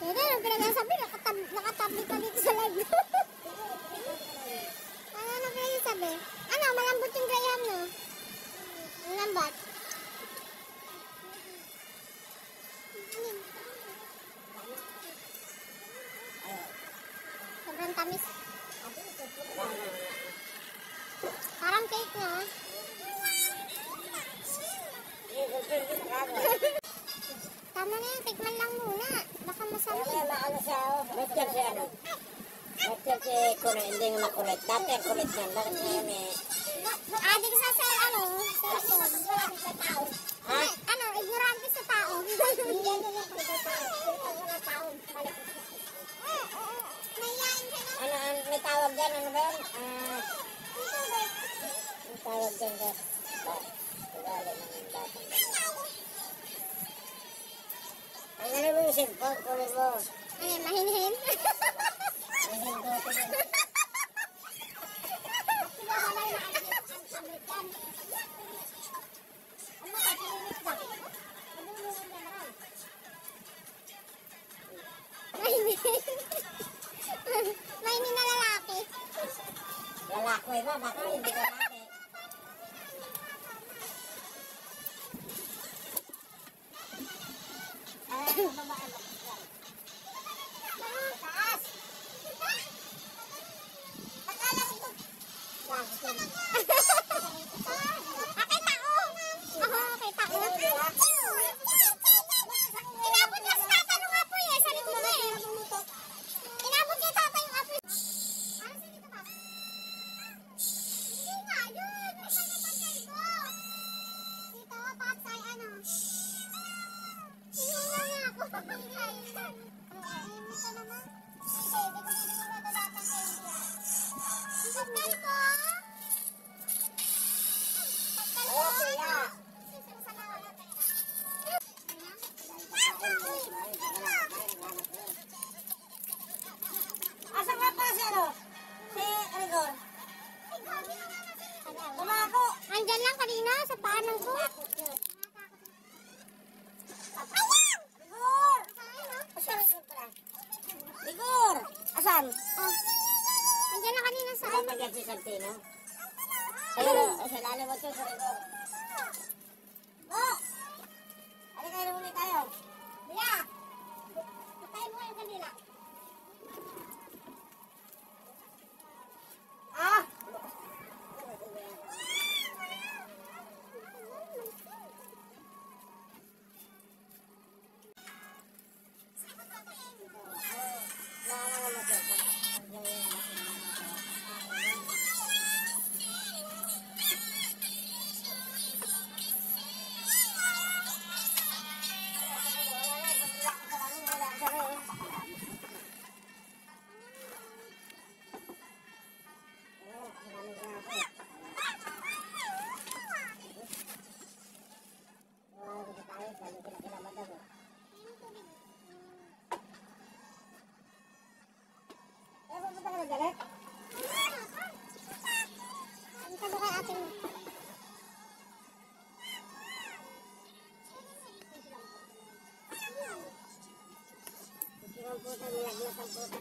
Hindi, ang pinagsasabi, nakatabli ka dito sa live. Ano pinagsasabi? Ano, malambot yung graham, no? Ang lambat. Sobrang tamis. Parang cake nga. Tama na yan, tikman lang muna. Baka masarap. Ano siya, matyan siya, ano? Matyan si kulit, hindi nga makulit. Dati ang kulit yan, bakit ngayon eh? Adik sa cellphone. Ano, ignorante sa tao. Ano, may tawag dyan, ano ba yan? May tawag dyan ka. Ang ano mo yung cellphone, kulit mo? Ay, mahinhin. Mahinhin na lalaki. Lalaki ba? Bakit hindi lalaki? Inabot niya sa tata nung apoy eh, sa likod mo eh. Inabot niya tata yung apoy. Ano sa dito ba? Hindi nga, yun. May pagkatanggal ko. Dito, patsay, ano. Hinunga nga ako. Ito naman. Hindi ko pinunga na lahat ng candy. Pagkal ko. Asan nga pala si ano? Si Rigor? Kumako! Andyan lang kanina sa panang ko. Rigor! Asan Rigor pala? Rigor! Asan? Oh. Andyan lang kanina sa Asan pag si Santino? Ayun, sa lalim mo ito sa Rigor. Oh! Halika kayo muli tayo. Bila! Patayin mo yung kanila. Ah! Ang talo kay ating... Ang puta, nilaglas ang puta.